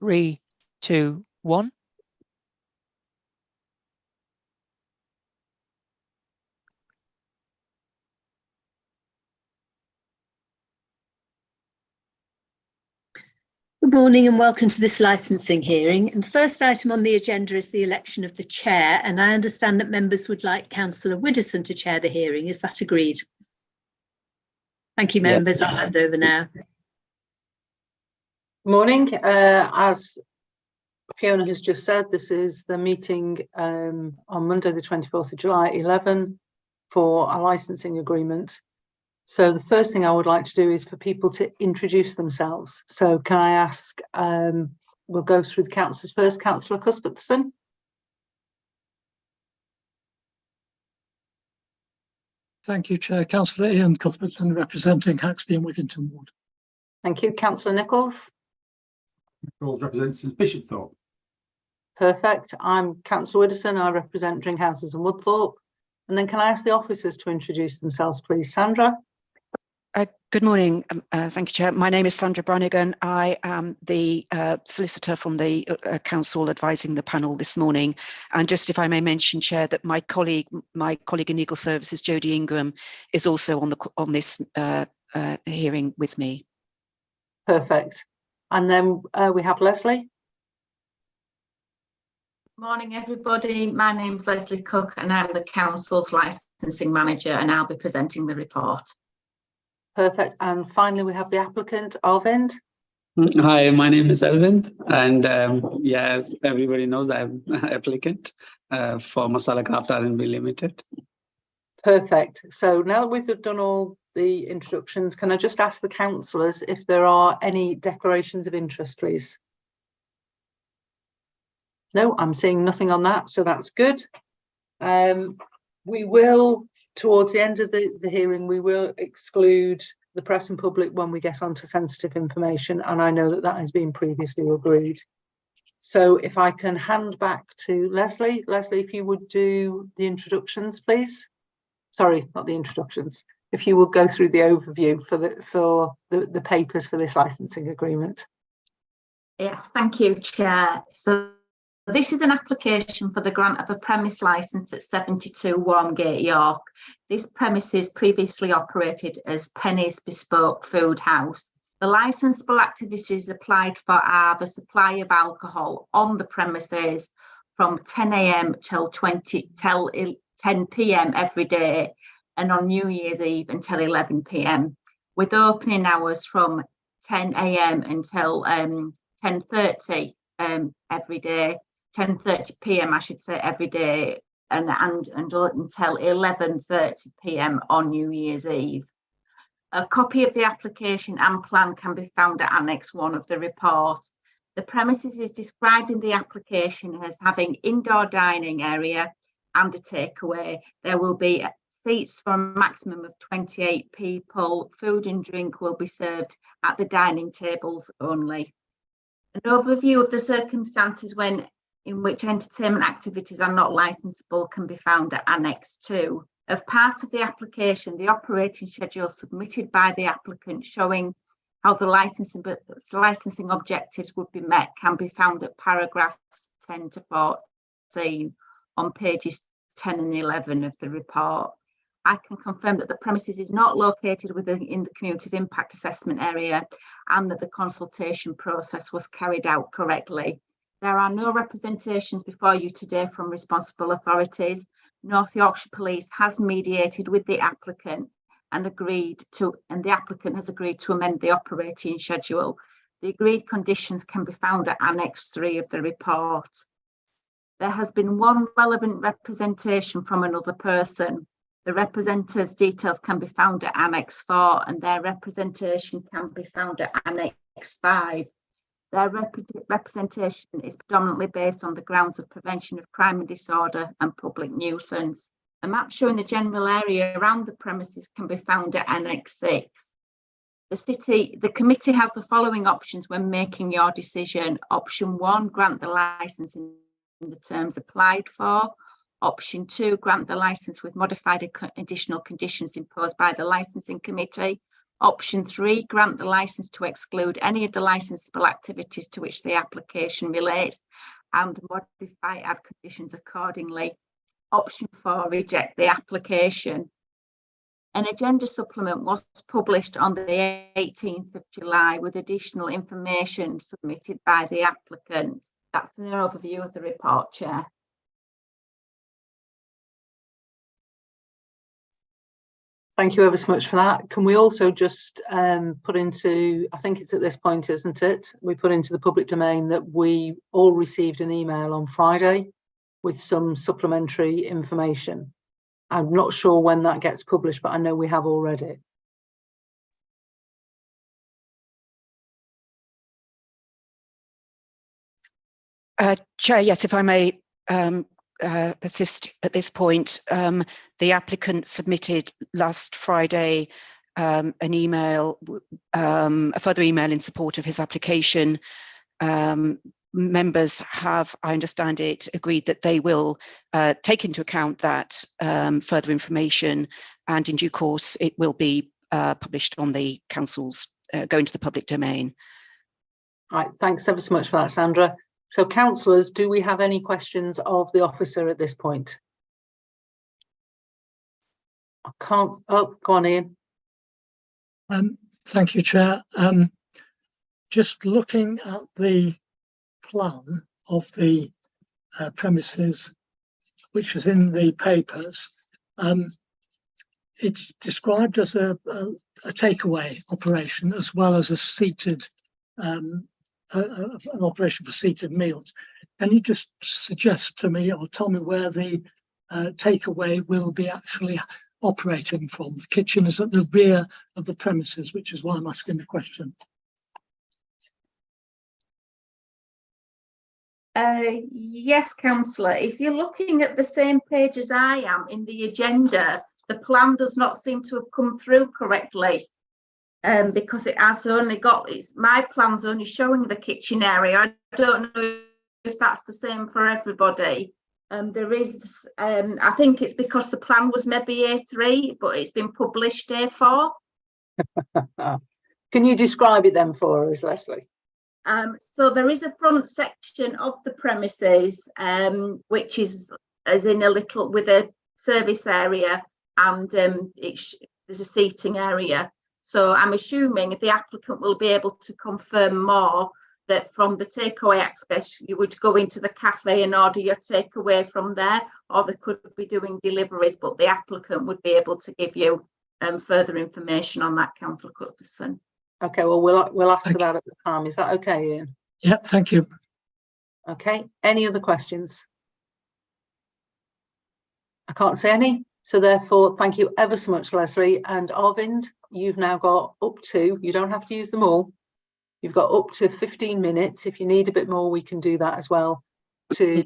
3, 2, 1. Good morning and welcome to this licensing hearing. And the first item on the agenda is the election of the chair. And I understand that members would like Councillor Widdowson to chair the hearing. Is that agreed? Thank you, members. Yes. I'll hand over now. Morning. As Fiona has just said, this is the meeting on Monday, the 24th of July, 11, for a licensing agreement. So the first thing I would like to do is for people to introduce themselves. So can I ask, we'll go through the councillors first. Councillor Cuthbertson. Thank you, Chair. Councillor Ian Cuthbertson, representing Haxby and Wigginton Ward. Thank you. Councillor Nichols. Nichols represents Bishopthorpe. Perfect. I'm Councillor Widdowson. I represent Dringhouses and Woodthorpe. And then can I ask the officers to introduce themselves, please? Sandra. Good morning. Thank you, Chair. My name is Sandra Brannigan. I am the solicitor from the council advising the panel this morning. And just if I may mention, Chair, that my colleague in legal services, Jodie Ingram, is also on this hearing with me. Perfect. And then we have Leslie. Morning, everybody. My name's Leslie Cook and I'm the council's licensing manager, and I'll be presenting the report. Perfect. And finally, we have the applicant, Arvind. Hi, my name is Arvind, and yes, everybody knows I'm an applicant for MasalaCraft R&B Limited. Perfect. So now that we've done all the introductions, can I just ask the councillors if there are any declarations of interest, please? No, I'm seeing nothing on that, so that's good. We will, towards the end of the hearing, we will exclude the press and public when we get onto sensitive information, and I know that that has been previously agreed. So if I can hand back to Leslie. Leslie, if you would do the introductions, please. Sorry, not the introductions. If you would go through the overview for the papers for this licensing agreement. Yes, thank you, Chair. So this is an application for the grant of a premise licence at 72 Walmgate, York. This premises previously operated as Penny's Bespoke Food House. The licensable activities applied for are the supply of alcohol on the premises from 10 AM till 10 PM every day, and on New Year's Eve until 11 PM, with opening hours from 10 AM until 10:30 every day. 10:30 PM, I should say, every day, and until 11:30 PM on New Year's Eve. A copy of the application and plan can be found at Annex 1 of the report. The premises is described in the application as having indoor dining area and a takeaway. There will be seats for a maximum of 28 people. Food and drink will be served at the dining tables only. An overview of the circumstances in which entertainment activities are not licensable can be found at Annex 2. As part of the application, the operating schedule submitted by the applicant showing how the licensing objectives would be met can be found at paragraphs 10 to 14 on pages 10 and 11 of the report. I can confirm that the premises is not located in the community impact assessment area and that the consultation process was carried out correctly. There are no representations before you today from responsible authorities. North Yorkshire Police has mediated with the applicant and the applicant has agreed to amend the operating schedule. The agreed conditions can be found at Annex 3 of the report. There has been one relevant representation from another person. The representative's details can be found at Annex 4 and their representation can be found at Annex 5. Their representation is predominantly based on the grounds of prevention of crime and disorder and public nuisance. A map showing the general area around the premises can be found at Annex 6. The committee has the following options when making your decision. Option 1, grant the licence in the terms applied for. Option 2, grant the licence with modified additional conditions imposed by the licensing committee. Option 3, grant the licence to exclude any of the licensable activities to which the application relates and modify add conditions accordingly. Option 4, reject the application. An agenda supplement was published on the 18th of July with additional information submitted by the applicant. That's an overview of the report, Chair. Thank you ever so much for that. Can we also just put into, I think it's at this point, isn't it? We put into the public domain that we all received an email on Friday with some supplementary information. I'm not sure when that gets published, but I know we have all read it. Chair, yes, if I may assist at this point, the applicant submitted last Friday an email, a further email in support of his application. Members have, I understand it, agreed that they will take into account that further information, and in due course it will be published on the council's, go into the public domain. Right, thanks ever so much for that, Sandra. So councillors, do we have any questions of the officer at this point? I can't, oh, go on, Ian. Thank you, Chair. Just looking at the plan of the premises, which is in the papers, it's described as a takeaway operation as well as a seated an operation for seated meals. Can you just suggest to me or tell me where the takeaway will be actually operating from? The kitchen is at the rear of the premises, which is why I'm asking the question. Yes, councillor, if you're looking at the same page as I am in the agenda, the plan does not seem to have come through correctly. Because it has only got, my plan's only showing the kitchen area. I don't know if that's the same for everybody. There is, I think it's because the plan was maybe A3, but it's been published A4. Can you describe it then for us, Leslie? So there is a front section of the premises, which is as in a little, with a service area, and there's a seating area. So I'm assuming the applicant will be able to confirm more that from the takeaway aspect, you would go into the cafe and order your takeaway from there, or they could be doing deliveries, but the applicant would be able to give you further information on that, Councillor Cuthbertson. Okay, well, we'll ask for that at the time. Is that okay, Ian? Yeah, thank you. Okay, any other questions? I can't see any. So therefore, thank you ever so much, Leslie. And Arvind, you've now got up to, you don't have to use them all. You've got up to 15 minutes. If you need a bit more, we can do that as well to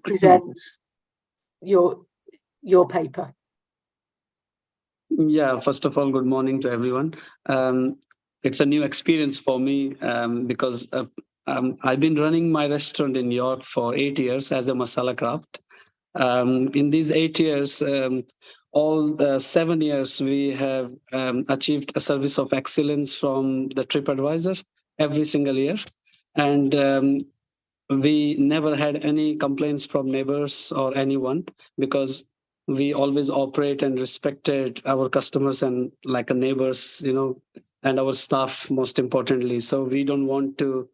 present your paper. Yeah, first of all, good morning to everyone. It's a new experience for me because I've been running my restaurant in York for 8 years as a MasalaCraft. In these 8 years, all 7 years, we have achieved a service of excellence from the TripAdvisor every single year. And we never had any complaints from neighbors or anyone, because we always operate and respected our customers and like a neighbors, you know, and our staff most importantly. So we don't want to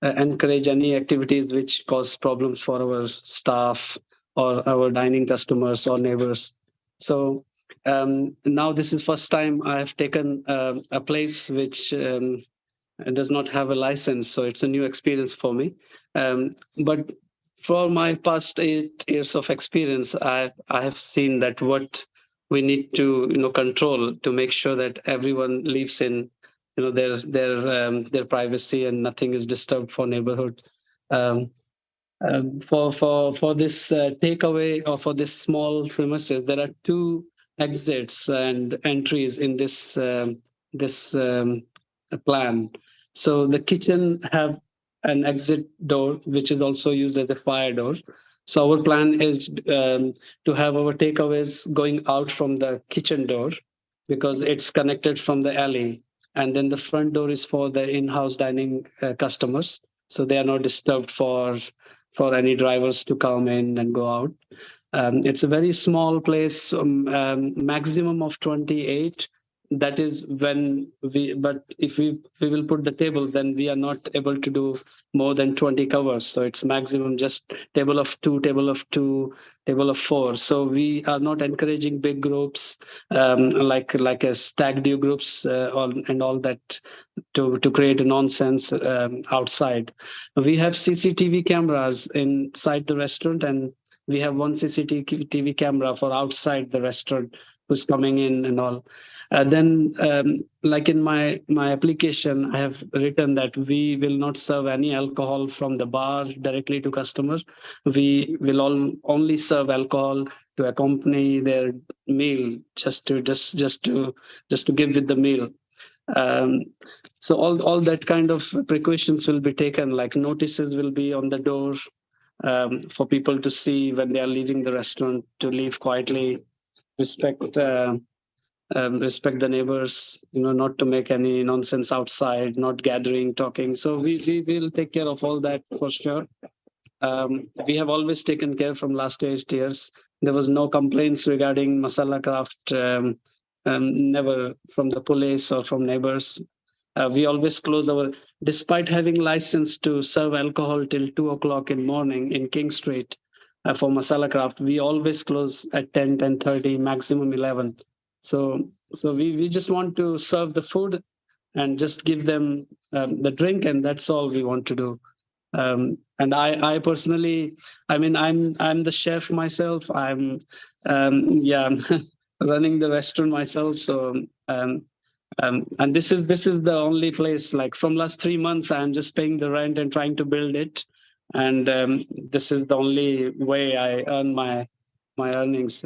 encourage any activities which cause problems for our staff or our dining customers or neighbors. So now this is first time I have taken a place which does not have a license. So it's a new experience for me. But for my past 8 years of experience, I have seen that what we need to control to make sure that everyone lives in their privacy and nothing is disturbed for neighborhood. For this takeaway or for this small premises, there are 2 exits and entries in this plan. So the kitchen have an exit door, which is also used as a fire door. So our plan is to have our takeaways going out from the kitchen door, because it's connected from the alley. and then the front door is for the in-house dining customers, so they are not disturbed for any drivers to come in and go out. It's a very small place, maximum of 28. That is when but if we will put the table, then we are not able to do more than 20 covers. So it's maximum just table of 2, table of 2, table of 4. So we are not encouraging big groups, like a stag do groups and all that to create a nonsense outside. We have CCTV cameras inside the restaurant, and we have one CCTV camera for outside the restaurant who's coming in and all. Then, like in my application, I have written that we will not serve any alcohol from the bar directly to customers. We will only serve alcohol to accompany their meal, just to give with the meal. So all that kind of precautions will be taken, like notices will be on the door for people to see when they are leaving the restaurant, to leave quietly, respect the neighbors, not to make any nonsense outside, not gathering, talking. So we will take care of all that for sure. We have always taken care from last 8 years. There was no complaints regarding MasalaCraft, never from the police or from neighbors. We always close despite having license to serve alcohol till 2 o'clock in the morning in King Street for MasalaCraft, we always close at 10:30, maximum 11. So we just want to serve the food and just give them the drink, and that's all we want to do. And I personally, I'm the chef myself. I'm running the restaurant myself. So and this is the only place, like from last 3 months, I'm just paying the rent and trying to build it. And this is the only way I earn my earnings,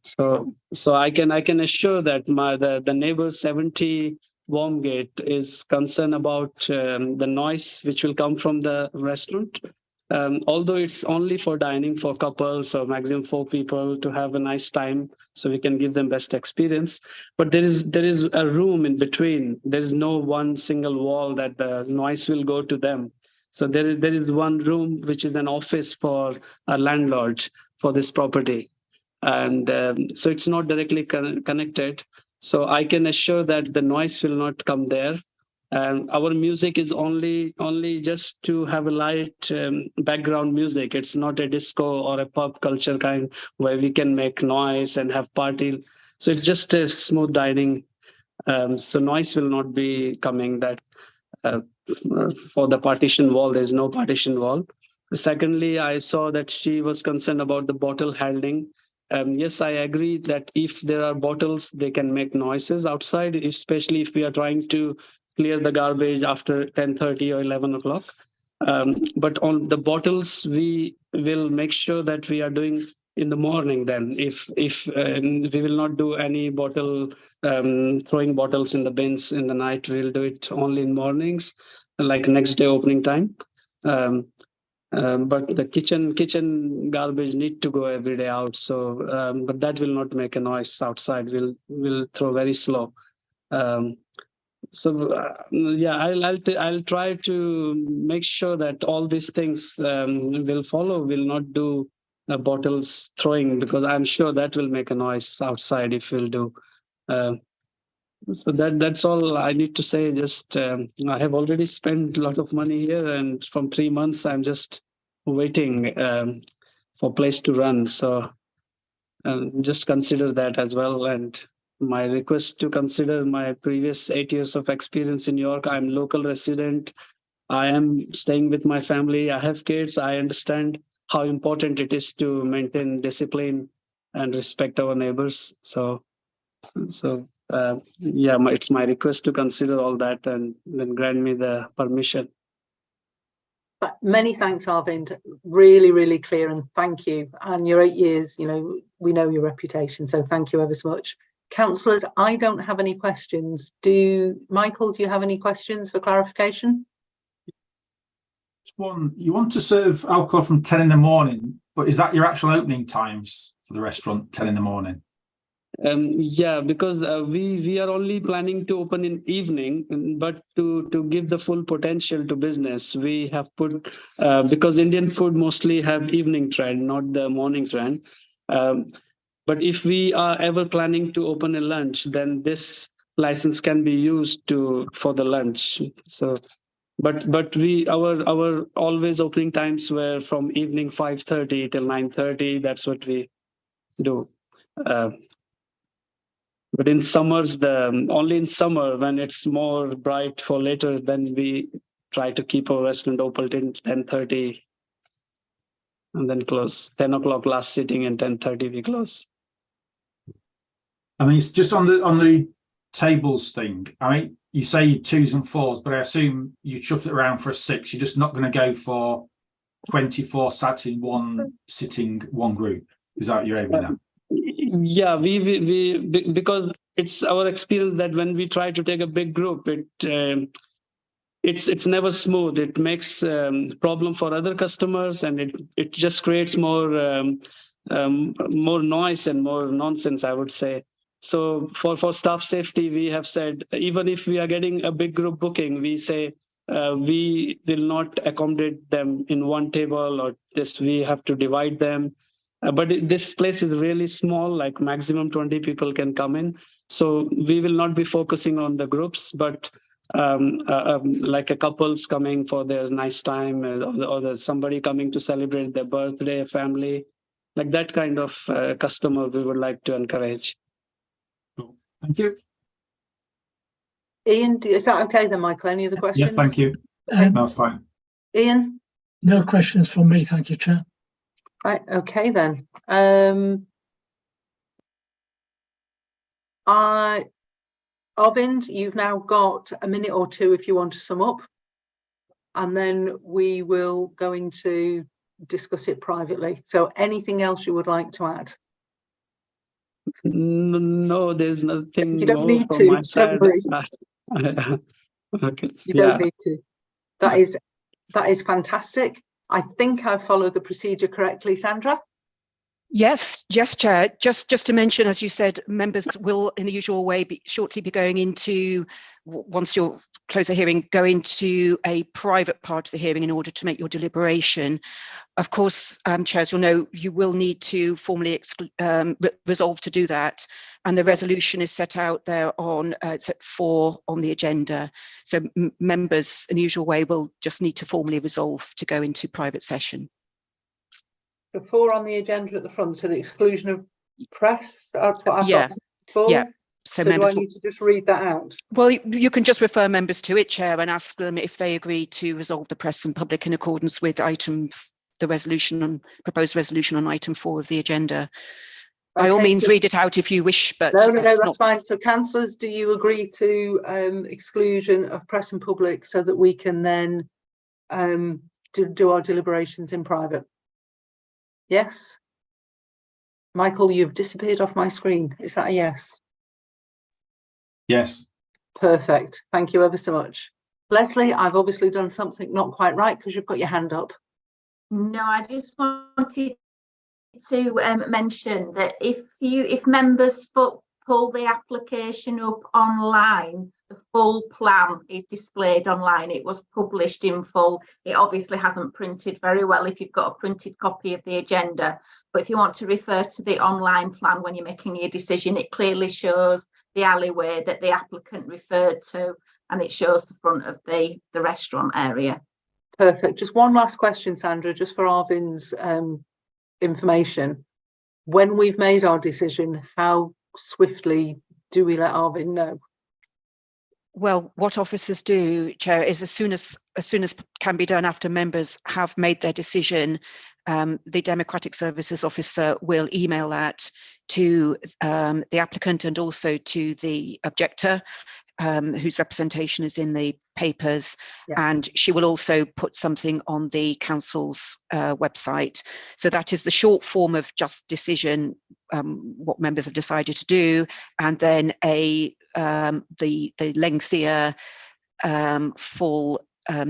So I can assure that the neighbor 70 Walmgate is concerned about the noise which will come from the restaurant. Although it's only for dining for couples or maximum 4 people to have a nice time, so we can give them best experience. But there is a room in between. There is no one single wall that the noise will go to them. So there is one room which is an office for a landlord for this property. And so it's not directly connected. So I can assure that the noise will not come there. And our music is only just to have a light background music. It's not a disco or a pub culture kind where we can make noise and have party. So it's just a smooth dining. So noise will not be coming that for the partition wall. There's no partition wall. Secondly, I saw that she was concerned about the bottle handling. Yes, I agree that if there are bottles, they can make noises outside, especially if we are trying to clear the garbage after 10:30 or 11 o'clock. But on the bottles, we will make sure that we are doing in the morning. Then, if we will not do any bottle throwing bottles in the bins in the night, we'll do it only in mornings, like next day opening time. But the kitchen garbage need to go every day out. So, but that will not make a noise outside. We'll throw very slow. I'll try to make sure that all these things will follow. Will not do bottles throwing, because I'm sure that will make a noise outside if we'll do. So that's all I need to say. Just I have already spent a lot of money here, and from 3 months I'm just waiting for place to run. So just consider that as well. And my request to consider my previous 8 years of experience in York. I'm local resident. I am staying with my family. I have kids. I understand how important it is to maintain discipline and respect our neighbors. So it's my request to consider all that and then grant me the permission. But many thanks, Arvind. Really, really clear, and thank you. And your 8 years, we know your reputation, so thank you ever so much. Councillors, I don't have any questions. Michael, do you have any questions for clarification? One, you want to serve alcohol from 10 in the morning, but is that your actual opening times for the restaurant, 10 in the morning? Yeah, because we are only planning to open in evening, but to give the full potential to business, we have put because Indian food mostly have evening trend, not the morning trend. But if we are ever planning to open a lunch, then this license can be used for the lunch. So, but we our always opening times were from evening 5:30 till 9:30. That's what we do. But in summers, only in summer when it's more bright for later, then we try to keep our restaurant open till 10:30 and then close. 10 o'clock last sitting and 10:30 we close. I mean, it's just on the tables thing. I mean, you say 2s and 4s, but I assume you chuff it around for a 6. You're just not going to go for 24 sat in one sitting, one group. Is that what you're aiming at? Yeah, we because it's our experience that when we try to take a big group, it's never smooth. It makes problem for other customers, and it just creates more noise and more nonsense, I would say. So for staff safety, we have said even if we are getting a big group booking, we say we will not accommodate them in one table or this. We have to divide them. But this place is really small, like maximum 20 people can come in. So we will not be focusing on the groups, but like a couples coming for their nice time, or somebody coming to celebrate their birthday, family, like that kind of customer we would like to encourage. Cool. Thank you. Ian, is that okay then, Michael? Any other questions? Yes, thank you. Okay. That's fine. Ian? No questions from me, thank you, Chair. Right, okay then. Arvind, you've now got a minute or two if you want to sum up, and then we will go into discuss it privately. So anything else you would like to add? No, there's nothing. You don't more need from to, my don't side. worry. Okay. You don't need to. That is fantastic. I think I've followed the procedure correctly, Sandra. Yes, Chair. Just to mention, as you said, members will, in the usual way, shortly be going into, once you close the hearing, go into a private part of the hearing in order to make your deliberation. Of course, Chair, as you'll know, you will need to formally resolve to do that, and the resolution is set out there on it's at 4 on the agenda. So members, in the usual way, will just need to formally resolve to go into private session. The 4 on the agenda at the front, so the exclusion of press, that's what I've got for. Yeah. So do members I need to just read that out? Well, you can just refer members to it, Chair, and ask them if they agree to resolve the press and public in accordance with the resolution on proposed resolution on item 4 of the agenda. By all means, read it out if you wish, but no, that's fine. So councillors, do you agree to exclusion of press and public so that we can then do our deliberations in private? Yes. Michael, you've disappeared off my screen. Is that a yes? Yes. Perfect. Thank you ever so much. Leslie, I've obviously done something not quite right because you've got your hand up. No, I just wanted to mention that if members pull the application up online, the full plan is displayed online. It was published in full. It obviously hasn't printed very well if you've got a printed copy of the agenda, but if you want to refer to the online plan when you're making your decision, it clearly shows the alleyway that the applicant referred to, and it shows the front of the restaurant area. Perfect. Just one last question, Sandra, just for Arvind's information. When we've made our decision, how swiftly do we let Arvind know? Well, what officers do, Chair, is as soon as can be done after members have made their decision, the Democratic Services Officer will email that to the applicant and also to the objector, whose representation is in the papers, and she will also put something on the council's website. So that is the short form of just decision, what members have decided to do, and then the lengthier full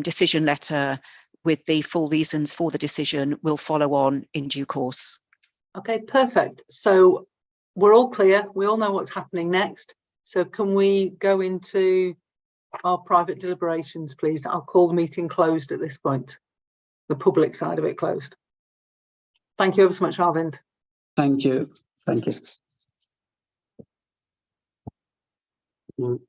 decision letter with the full reasons for the decision will follow on in due course. Okay, perfect. So we're all clear. We all know what's happening next. So can we go into our private deliberations, please? I'll call the meeting closed at this point. The public side of it closed. Thank you ever so much, Arvind. Thank you. Thank you.